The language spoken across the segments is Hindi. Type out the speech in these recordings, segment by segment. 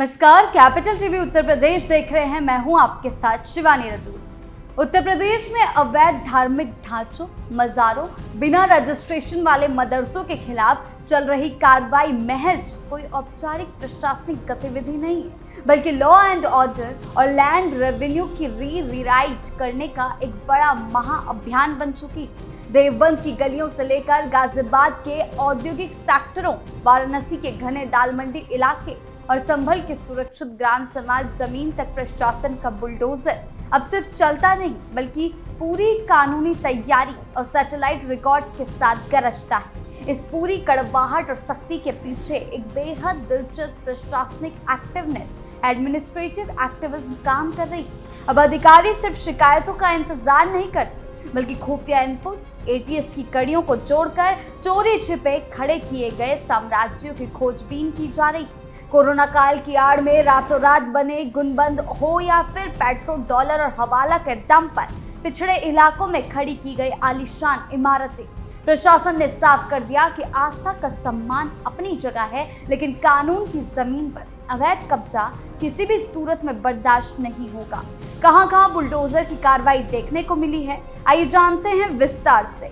नमस्कार, कैपिटल टीवी उत्तर प्रदेश देख रहे हैं। मैं हूं आपके साथ शिवानी रतूर। उत्तर प्रदेश में अवैध धार्मिक ढांचों, मज़ारों, बिना रजिस्ट्रेशन वाले मदरसों के खिलाफ चल रही कार्रवाई महज कोई औपचारिक प्रशासनिक गतिविधि नहीं है, बल्कि लॉ एंड ऑर्डर और लैंड रेवेन्यू की रीराइट करने का एक बड़ा महाअभियान बन चुकी है। देवबंद की गलियों से लेकर गाजियाबाद के औद्योगिक सेक्टरों, वाराणसी के घने दाल मंडी इलाके और संभल के सुरक्षित ग्राम समाज जमीन तक प्रशासन का बुलडोजर अब सिर्फ चलता नहीं, बल्कि पूरी कानूनी तैयारी और सैटेलाइट रिकॉर्ड्स के साथ गरजता है। इस पूरी कड़वाहट और सख्ती के पीछे एक बेहद दिलचस्प प्रशासनिक एक्टिवनेस, एडमिनिस्ट्रेटिव एक्टिविज्म काम कर रही है। अब अधिकारी सिर्फ शिकायतों का इंतजार नहीं करते, बल्कि खुफिया इनपुट, एटीएस की कड़ियों को जोड़कर चोरी छिपे खड़े किए गए साम्राज्यों की खोजबीन की जा रही है। कोरोना काल की आड़ में रातों रात बने गुणबंद हो या फिर पेट्रोल डॉलर और हवाला के दम पर पिछड़े इलाकों में खड़ी की गई आलीशान इमारतें, प्रशासन ने साफ कर दिया कि आस्था का सम्मान अपनी जगह है, लेकिन कानून की जमीन पर अवैध कब्जा किसी भी सूरत में बर्दाश्त नहीं होगा। कहां-कहां बुलडोजर की कार्रवाई देखने को मिली है, आइए जानते हैं विस्तार से।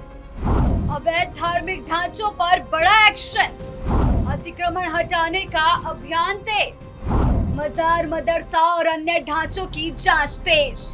अवैध धार्मिक ढांचों पर बड़ा एक्शन, अतिक्रमण हटाने का अभियान तेज, मजार, मदरसा और अन्य ढांचों की जांच तेज।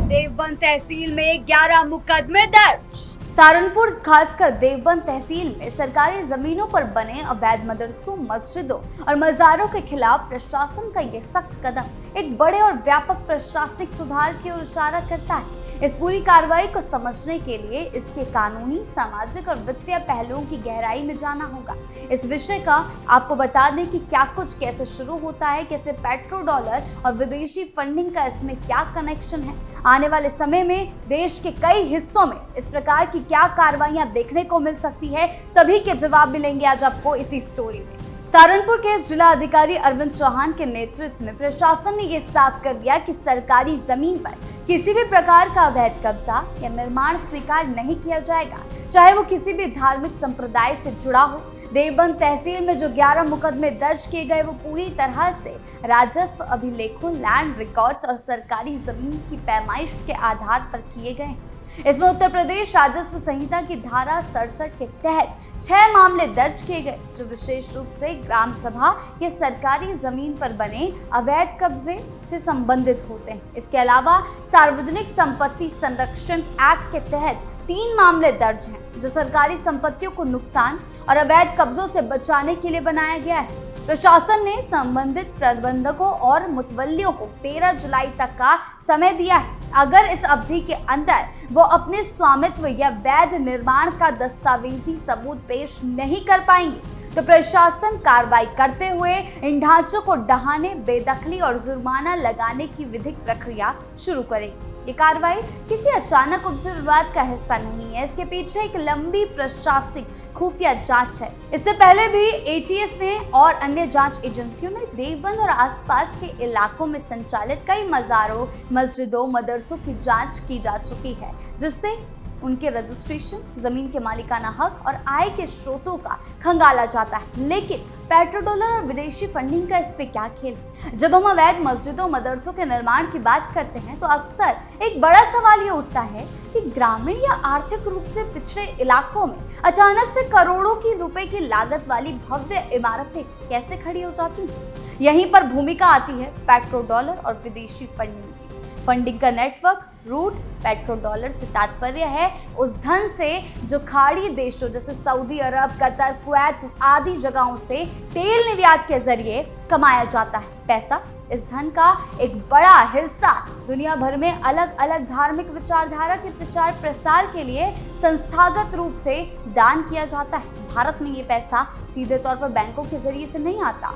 देवबंद तहसील में 11 मुकदमे दर्ज। सहारनपुर, खासकर देवबंद तहसील में सरकारी जमीनों पर बने अवैध मदरसों, मस्जिदों और मजारों के खिलाफ प्रशासन का ये सख्त कदम एक बड़े और व्यापक प्रशासनिक सुधार की ओर इशारा करता है। इस पूरी कार्रवाई को समझने के लिए इसके कानूनी, सामाजिक और वित्तीय पहलुओं की गहराई में जाना होगा। इस विषय का आपको बता दें कि क्या कुछ कैसे शुरू होता है, कैसे पेट्रो डॉलर और विदेशी फंडिंग का इसमें क्या कनेक्शन है। आने वाले समय में देश के कई हिस्सों में इस प्रकार की क्या कार्रवाइयां देखने को मिल सकती है, सभी के जवाब मिलेंगे आज आपको इसी स्टोरी में। सहारनपुर के जिला अधिकारी अरविंद चौहान के नेतृत्व में प्रशासन ने यह साफ कर दिया कि सरकारी जमीन पर किसी भी प्रकार का अवैध कब्जा या निर्माण स्वीकार नहीं किया जाएगा, चाहे वो किसी भी धार्मिक संप्रदाय से जुड़ा हो। देवबंद तहसील में जो 11 मुकदमे दर्ज किए गए वो पूरी तरह से राजस्व अभिलेखों, लैंड रिकॉर्ड्स और सरकारी जमीन की पैमाइश के आधार पर किए गए हैं। इसमें उत्तर प्रदेश राजस्व संहिता की धारा 67 के तहत 6 मामले दर्ज किए गए, जो विशेष रूप से ग्राम सभा या सरकारी जमीन पर बने अवैध कब्जे से संबंधित होते हैं। इसके अलावा सार्वजनिक संपत्ति संरक्षण एक्ट के तहत 3 मामले दर्ज हैं, जो सरकारी संपत्तियों को नुकसान और अवैध कब्जों से बचाने के लिए बनाया गया है। प्रशासन ने संबंधित प्रबंधकों और मुतवल्लियों को 13 जुलाई तक का समय दिया है। अगर इस अवधि के अंदर वो अपने स्वामित्व या वैध निर्माण का दस्तावेजी सबूत पेश नहीं कर पाएंगे, तो प्रशासन कार्रवाई करते हुए इन ढांचों को ढहाने, बेदखली और जुर्माना लगाने की विधिक प्रक्रिया शुरू करेगी। ये कार्रवाई किसी अचानक उपजे विवाद का हिस्सा नहीं है, इसके पीछे एक लंबी प्रशासनिक खुफिया जांच है। इससे पहले भी एटीएस ने और अन्य जांच एजेंसियों ने देवबंद और आसपास के इलाकों में संचालित कई मजारों, मस्जिदों, मदरसों की जांच की जा चुकी है, जिससे उनके रजिस्ट्रेशन, जमीन के मालिकाना हक और आय के स्रोतों का खंगाला जाता है। लेकिन पेट्रो डॉलर और विदेशी फंडिंग का इस पे क्या खेल? जब हम अवैध मस्जिदों, मदरसों के निर्माण की बात करते हैं तो अक्सर एक बड़ा सवाल ये उठता है कि ग्रामीण या आर्थिक रूप से पिछड़े इलाकों में अचानक से करोड़ों की रुपए की लागत वाली भव्य इमारतें कैसे खड़ी हो जाती हैं? यहीं पर भूमिका आती है पेट्रो डॉलर और विदेशी फंडिंग की। फंडिंग का नेटवर्क, रूट, पेट्रो डॉलर से तात्पर्य है उस धन से जो खाड़ी देशों जैसे सऊदी अरब, कतर, कुवैत आदि जगहों से तेल निर्यात के जरिए कमाया जाता है। पैसा, इस धन का एक बड़ा हिस्सा दुनिया भर में अलग अलग धार्मिक विचारधारा के प्रचार प्रसार के लिए संस्थागत रूप से दान किया जाता है। भारत में ये पैसा सीधे तौर पर बैंकों के जरिए से नहीं आता,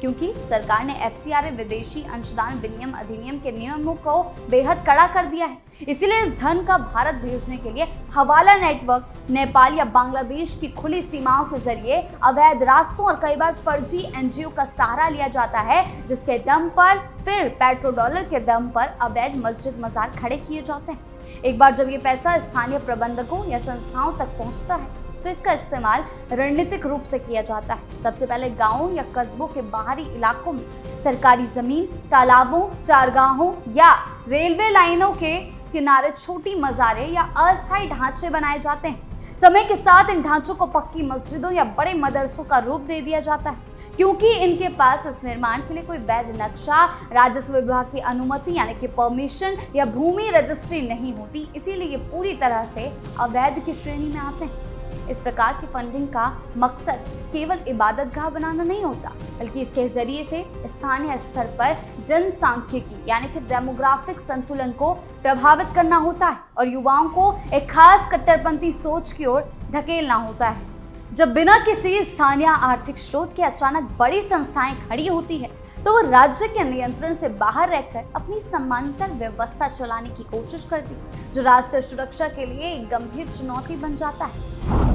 क्योंकि सरकार ने FCRA विदेशी अंशदान विनिमय अधिनियम के नियमों को बेहद कड़ा कर दिया है। इसीलिए इस धन का भारत भेजने के लिए हवाला नेटवर्क, नेपाल या बांग्लादेश की खुली सीमाओं के जरिए अवैध रास्तों और कई बार फर्जी NGO का सहारा लिया जाता है, जिसके दम पर फिर पेट्रो डॉलर के दम पर अवैध मस्जिद, मजार खड़े किए जाते हैं। एक बार जब ये पैसा स्थानीय प्रबंधकों या संस्थाओं तक पहुंचता है तो इसका इस्तेमाल रणनीतिक रूप से किया जाता है। सबसे पहले गांवों या कस्बों के बाहरी इलाकों में सरकारी जमीन, तालाबों, चारगाहों या रेलवे लाइनों के किनारे छोटी मज़ारें या अस्थायी ढांचे बनाए जाते हैं। समय के साथ इन ढांचों को पक्की मस्जिदों या बड़े मदरसों का रूप दे दिया जाता है। क्योंकि इनके पास इस निर्माण के लिए कोई वैध नक्शा, राजस्व विभाग की अनुमति यानी कि परमिशन या भूमि रजिस्ट्री नहीं होती, इसीलिए ये पूरी तरह से अवैध की श्रेणी में आते हैं। इस प्रकार की फंडिंग का मकसद केवल इबादतगाह बनाना नहीं होता, बल्कि इसके जरिए से स्थानीय स्तर पर जनसांख्यिकी यानी कि डेमोग्राफिक संतुलन को प्रभावित करना होता है और युवाओं को एक खास कट्टरपंथी सोच की ओर धकेलना होता है। जब बिना किसी स्थानीय आर्थिक स्रोत के अचानक बड़ी संस्थाएं खड़ी होती है, तो वो राज्य के नियंत्रण से बाहर रहकर अपनी समांतर व्यवस्था चलाने की कोशिश करती है, जो राष्ट्रीय सुरक्षा के लिए एक गंभीर चुनौती बन जाता है।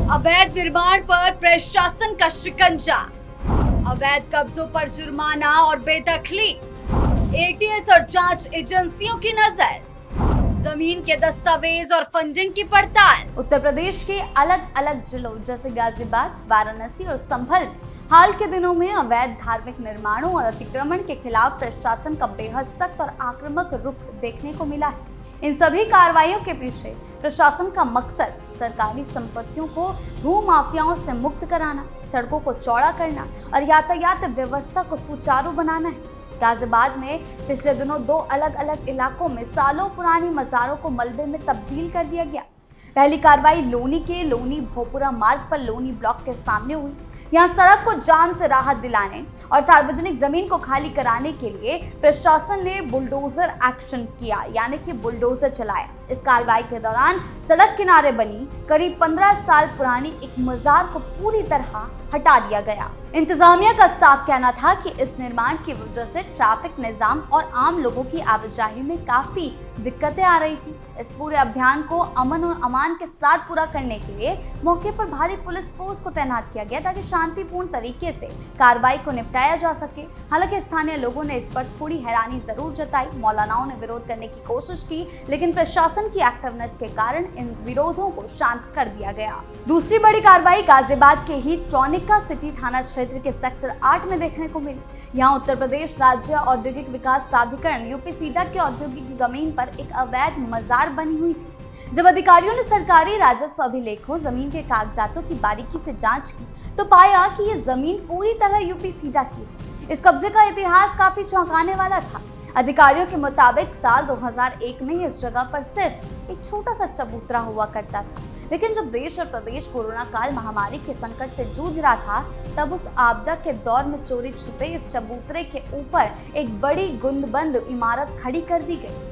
अवैध निर्माण पर प्रशासन का शिकंजा, अवैध कब्जों पर जुर्माना और बेदखली, एटीएस और जांच एजेंसियों की नजर, जमीन के दस्तावेज और फंडिंग की पड़ताल। उत्तर प्रदेश के अलग अलग जिलों जैसे गाजियाबाद, वाराणसी और संभल में हाल के दिनों में अवैध धार्मिक निर्माणों और अतिक्रमण के खिलाफ प्रशासन का बेहद सख्त और आक्रामक रुख देखने को मिला है। इन सभी कार्रवाइयों के पीछे प्रशासन का मकसद सरकारी संपत्तियों को भूमाफियाओं से मुक्त कराना, सड़कों को चौड़ा करना और यातायात व्यवस्था को सुचारू बनाना है। गाजियाबाद में पिछले दिनों 2 अलग अलग इलाकों में सालों पुरानी मज़ारों को मलबे में तब्दील कर दिया गया। पहली कार्रवाई लोनी के लोनी भोपुरा मार्ग पर लोनी ब्लॉक के सामने हुई। यहाँ सड़क को जाम से राहत दिलाने और सार्वजनिक जमीन को खाली कराने के लिए प्रशासन ने बुलडोजर एक्शन किया, यानी कि बुलडोजर चलाया। इस कार्रवाई के दौरान सड़क किनारे बनी करीब 15 साल पुरानी एक मजार को पूरी तरह हटा दिया गया। इंतजामिया का साफ कहना था कि इस निर्माण की वजह से ट्रैफिक निजाम और आम लोगों की आवाजाही में काफी दिक्कतें आ रही थी। इस पूरे अभियान को अमन और अमान के साथ पूरा करने के लिए मौके पर भारी पुलिस फोर्स को तैनात किया गया ताकि शांतिपूर्ण तरीके से कार्रवाई को निपटाया जा सके। हालांकि स्थानीय लोगों ने इस पर थोड़ी हैरानी जरूर जताई। मौलानाओं ने विरोध करने की कोशिश की, लेकिन प्रशासन की एक्टिवनेस के कारण इन विरोधों को शांत कर दिया गया। दूसरी बड़ी कार्रवाई गाजियाबाद के ही ट्रॉनिका सिटी थाना क्षेत्र के सेक्टर 8 में देखने को मिली। यहाँ उत्तर प्रदेश राज्य औद्योगिक विकास प्राधिकरण यूपी-सीडा के औद्योगिक जमीन पर एक अवैध मजार बनी हुई थी। जब अधिकारियों ने सरकारी राजस्व अभिलेखों, जमीन के कागजातों की बारीकी से जांच की, तो पाया कि ये जमीन पूरी तरह यूपी-सीडा की है। इस कब्जे का इतिहास काफी चौंकाने वाला था। अधिकारियों के मुताबिक साल 2001 में इस जगह पर सिर्फ एक छोटा सा चबूतरा हुआ करता था, लेकिन जब देश और प्रदेश कोरोना काल महामारी के संकट से जूझ रहा था, तब उस आपदा के दौर में चोरी छिपे इस चबूतरे के ऊपर एक बड़ी गुंबद इमारत खड़ी कर दी गई।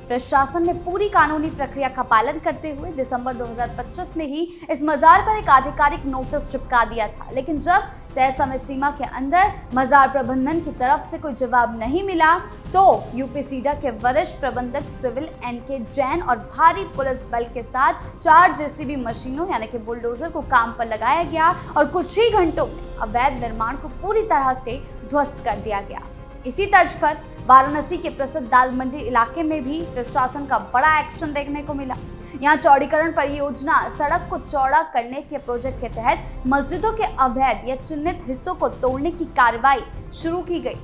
प्रशासन ने पूरी कानूनी प्रक्रिया का पालन करते हुए दिसंबर 2025 में ही इस मजार पर एक आधिकारिक नोटिस चिपका दिया था, लेकिन जब तय समय सीमा के अंदर मजार प्रबंधन की तरफ से कोई जवाब नहीं मिला, तो यूपी-सीडा के वरिष्ठ प्रबंधक सिविल एनके जैन और भारी पुलिस बल के साथ 4 जेसीबी मशीनों यानी कि बुलडोजर को काम पर लगाया गया और कुछ ही घंटों में अवैध निर्माण को पूरी तरह से ध्वस्त कर दिया गया। इसी तर्ज पर वाराणसी के प्रसिद्ध दाल मंडी इलाके में भी प्रशासन का बड़ा एक्शन देखने को मिला। यहाँ चौड़ीकरण परियोजना सड़क को चौड़ा करने के प्रोजेक्ट के तहत मस्जिदों के अवैध या चिन्हित हिस्सों को तोड़ने की कार्रवाई शुरू की गई।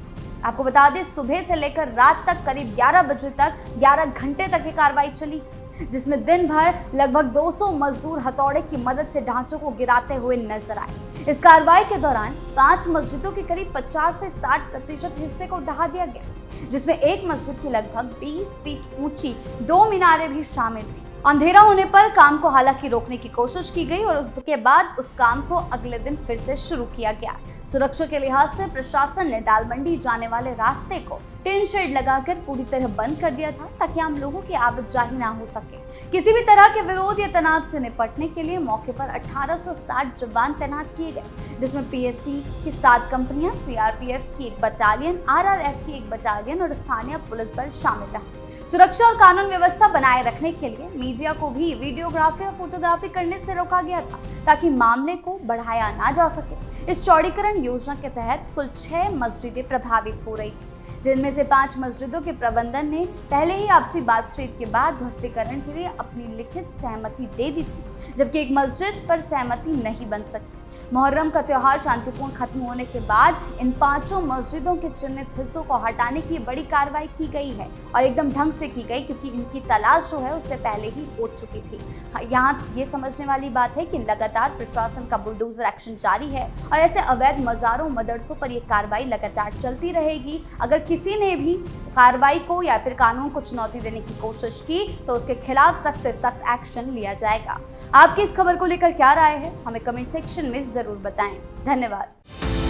आपको बता दें, सुबह से लेकर रात तक करीब 11 बजे तक 11 घंटे तक ये कार्रवाई चली, जिसमें दिन भर लगभग 200 मजदूर हथौड़े की मदद से ढांचों को गिराते हुए नजर आए। इस कार्रवाई के दौरान 5 मस्जिदों के करीब 50 से 60% हिस्से को ढहा दिया गया, जिसमें एक मस्जिद की लगभग 20 फीट ऊंची 2 मीनारें भी शामिल थी। अंधेरा होने पर काम को हालांकि रोकने की कोशिश की गई और उसके बाद उस काम को अगले दिन फिर से शुरू किया गया। सुरक्षा के लिहाज से प्रशासन ने दाल मंडी जाने वाले रास्ते को टिन शेड लगाकर पूरी तरह बंद कर दिया था, ताकि आम लोगों की आवाजाही ना हो सके। किसी भी तरह के विरोध या तनाव से निपटने के लिए मौके पर 1860 जवान तैनात किए गए, जिसमें पीएससी की 7 कंपनियां, सीआरपीएफ की 1 बटालियन, आरआरएफ की 1 बटालियन और स्थानीय पुलिस बल शामिल रहा। सुरक्षा और कानून व्यवस्था बनाए रखने के लिए मीडिया को भी वीडियोग्राफी और फोटोग्राफी करने से रोका गया था, ताकि मामले को बढ़ाया ना जा सके। इस चौड़ीकरण योजना के तहत कुल 6 मस्जिदें प्रभावित हो रही थी। जिनमें से 5 मस्जिदों के प्रबंधन ने पहले ही आपसी बातचीत के बाद ध्वस्तीकरण के लिए अपनी लिखित सहमति दे दी थी, जबकि एक मस्जिद पर सहमति नहीं बन सकी। मुहर्रम का त्योहार शांतिपूर्ण खत्म होने के बाद इन 5 मस्जिदों के चिन्हित हिस्सों को हटाने की बड़ी कार्रवाई की गई है और एकदम ढंग से की गई, क्योंकि इनकी तलाश जो है उससे पहले ही हो चुकी थी। यहाँ ये समझने वाली बात है कि लगातार प्रशासन का बुलडोजर एक्शन जारी है और ऐसे अवैध मज़ारों मदरसों पर यह कार्रवाई लगातार चलती रहेगी। अगर किसी ने भी कार्रवाई को या फिर कानून को चुनौती देने की कोशिश की तो उसके खिलाफ सख्त से सख्त एक्शन लिया जाएगा। आपकी इस खबर को लेकर क्या राय है, हमें कमेंट सेक्शन में जरूर बताएं। धन्यवाद।